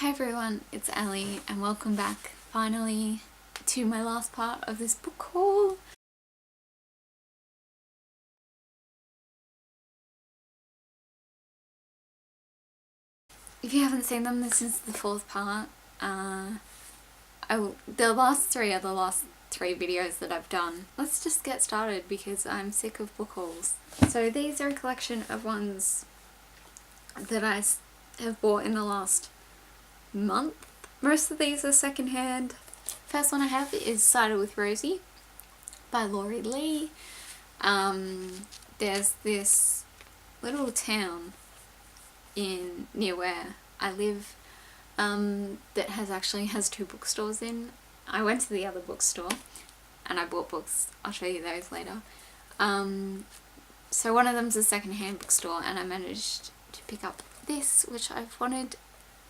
Hi everyone, it's Ali and welcome back finally to my last part of this book haul. If you haven't seen them, this is the fourth part. The last three are the last three videos that I've done. Let's just get started because I'm sick of book hauls. So these are a collection of ones that I have bought in the last month. Most of these are secondhand. First one I have is Cider with Rosie by Laurie Lee. There's this little town near where I live that has two bookstores in. I went to the other bookstore and I bought books. I'll show you those later. So one of them's a secondhand bookstore and I managed to pick up this, which I've wanted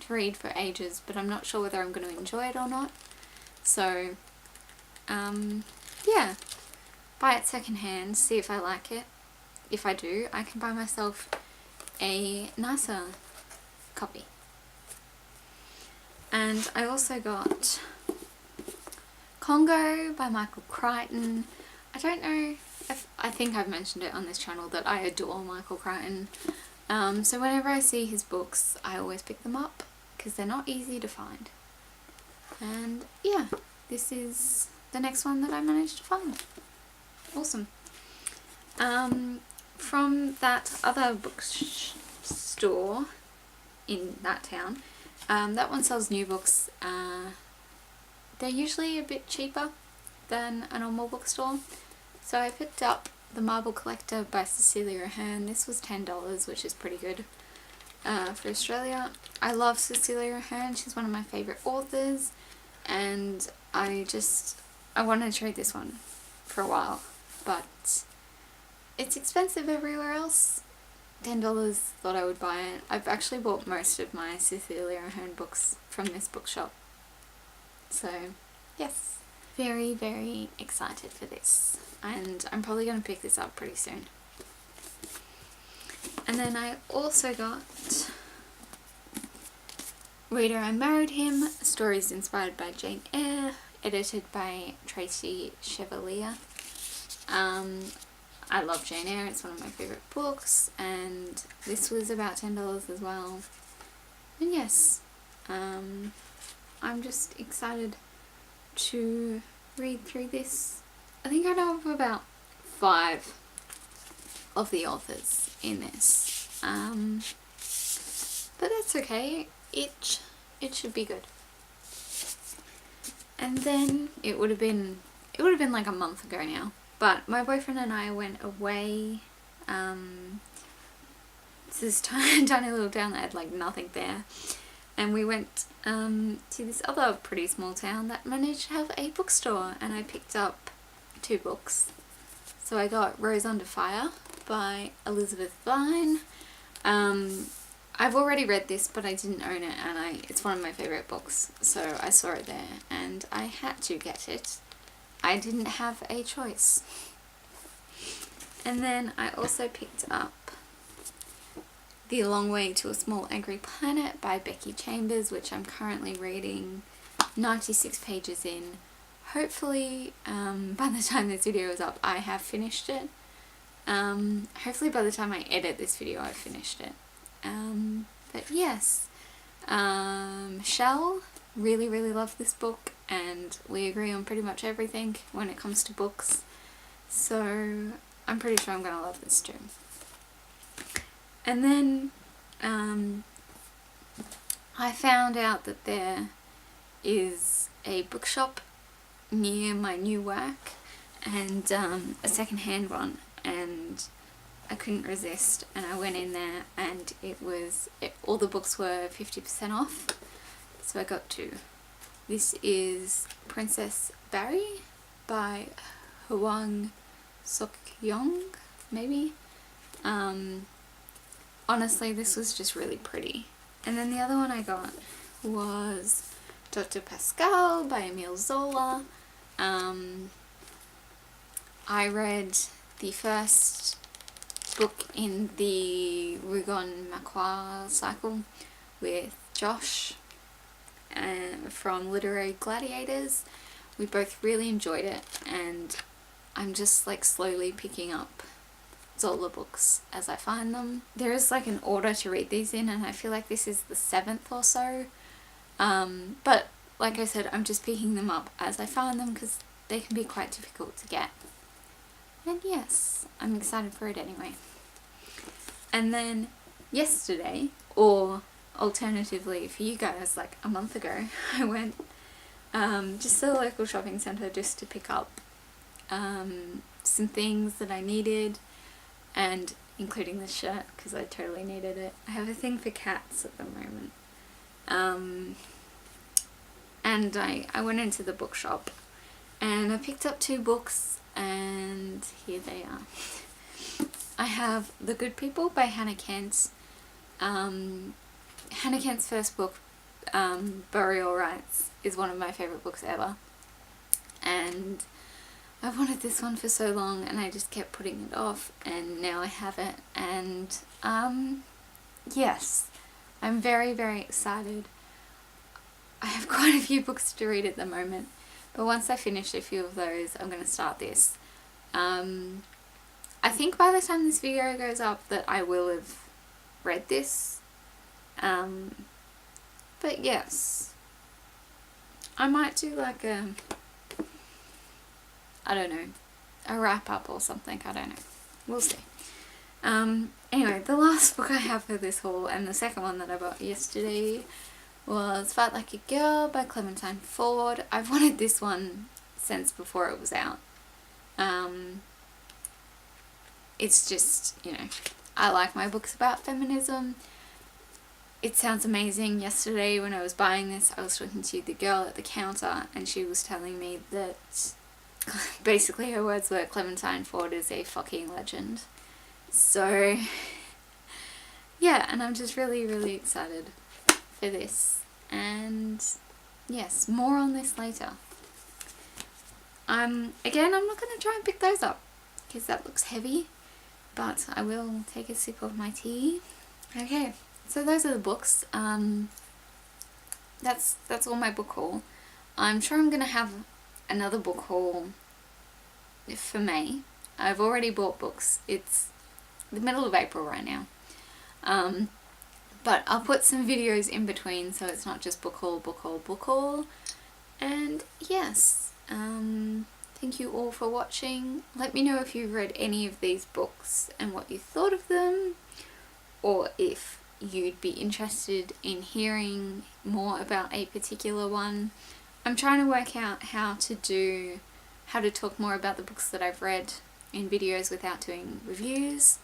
to read for ages, but I'm not sure whether I'm going to enjoy it or not. So yeah, buy it secondhand, see if I like it. If I do, I can buy myself a nicer copy. And I also got Congo by Michael Crichton. I don't know if I think I've mentioned it on this channel that I adore Michael Crichton. So whenever I see his books, I always pick them up because they're not easy to find. And yeah, this is the next one that I managed to find. Awesome. From that other bookstore in that town, that one sells new books. They're usually a bit cheaper than a normal bookstore. So I picked up The Marble Collector by Cecilia Ahern. This was $10, which is pretty good for Australia. I love Cecilia Ahern. She's one of my favourite authors, and I wanted to read this one for a while, but it's expensive everywhere else. $10, thought I would buy it. I've actually bought most of my Cecilia Ahern books from this bookshop. So yes, very, very excited for this. And I'm probably going to pick this up pretty soon. And then I also got Reader, I Married Him, stories inspired by Jane Eyre, edited by Tracy Chevalier. I love Jane Eyre, it's one of my favourite books, and this was about $10 as well. And yes, I'm just excited to read through this. I think I know of about 5 of the authors in this, but that's okay. It should be good. And then it would have been like a month ago now, but my boyfriend and I went away to this tiny little town that had like nothing there, and we went to this other pretty small town that managed to have a bookstore, and I picked up 2 books. So I got Rose Under Fire by Elizabeth Vine. I've already read this, but I didn't own it, and it's one of my favourite books, so I saw it there and I had to get it. I didn't have a choice. And then I also picked up The Long Way to a Small Angry Planet by Becky Chambers, which I'm currently reading, 96 pages in. Hopefully by the time this video is up I have finished it. Hopefully by the time I edit this video I've finished it. But yes, Shell really loved this book, and we agree on pretty much everything when it comes to books, so I'm pretty sure I'm gonna love this too. And then I found out that there is a bookshop near my new work, and a second-hand one, and I couldn't resist and I went in there, and all the books were 50% off, so I got 2. This is Princess Barry by Hwang Sok-young, maybe. Honestly, this was just really pretty. And then the other one I got was Dr. Pascal by Emile Zola. I read the first book in the Rougon Macquarie cycle with Josh, from Literary Gladiators. We both really enjoyed it, and I'm just like slowly picking up Zola books as I find them. There is like an order to read these in, and I feel like this is the 7th or so. But like I said, I'm just picking them up as I find them because they can be quite difficult to get. And yes, I'm excited for it anyway. And then yesterday, or alternatively for you guys, like a month ago, I went just to the local shopping centre just to pick up some things that I needed, and including this shirt because I totally needed it. I have a thing for cats at the moment. And I went into the bookshop and I picked up 2 books, and here they are. I have The Good People by Hannah Kent. Hannah Kent's first book, Burial Rites, is one of my favourite books ever, and I wanted this one for so long and I just kept putting it off, and now I have it, and yes, I'm very, very excited. I have quite a few books to read at the moment, but once I finish a few of those, I'm going to start this. I think by the time this video goes up that I will have read this, but yes, I might do like a, I don't know, a wrap up or something, I don't know, we'll see. Anyway, the last book I have for this haul, and the second one that I bought yesterday, was Fight Like a Girl by Clementine Ford. I've wanted this one since before it was out. It's just, you know, I like my books about feminism. It sounds amazing. Yesterday when I was buying this, I was talking to the girl at the counter, and she was telling me that basically her words were, Clementine Ford is a fucking legend. So yeah, and I'm just really, really excited for this, and yes, more on this later. Again, I'm not going to try and pick those up because that looks heavy, but I will take a sip of my tea. Okay, so those are the books. That's all my book haul. I'm sure I'm going to have another book haul for May. I've already bought books. It's the middle of April right now. But I'll put some videos in between so it's not just book haul, book haul, book haul. And yes, thank you all for watching. Let me know if you've read any of these books and what you thought of them, or if you'd be interested in hearing more about a particular one. I'm trying to work out how to talk more about the books that I've read in videos without doing reviews,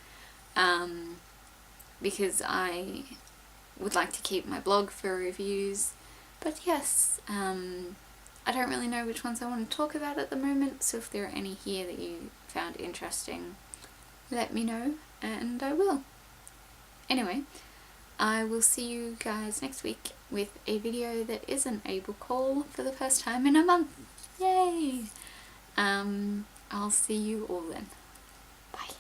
because I would like to keep my blog for reviews. But yes, I don't really know which ones I want to talk about at the moment, so if there are any here that you found interesting, let me know and I will. Anyway, I will see you guys next week with a video that isn't a book haul for the first time in a month. Yay! I'll see you all then. Bye.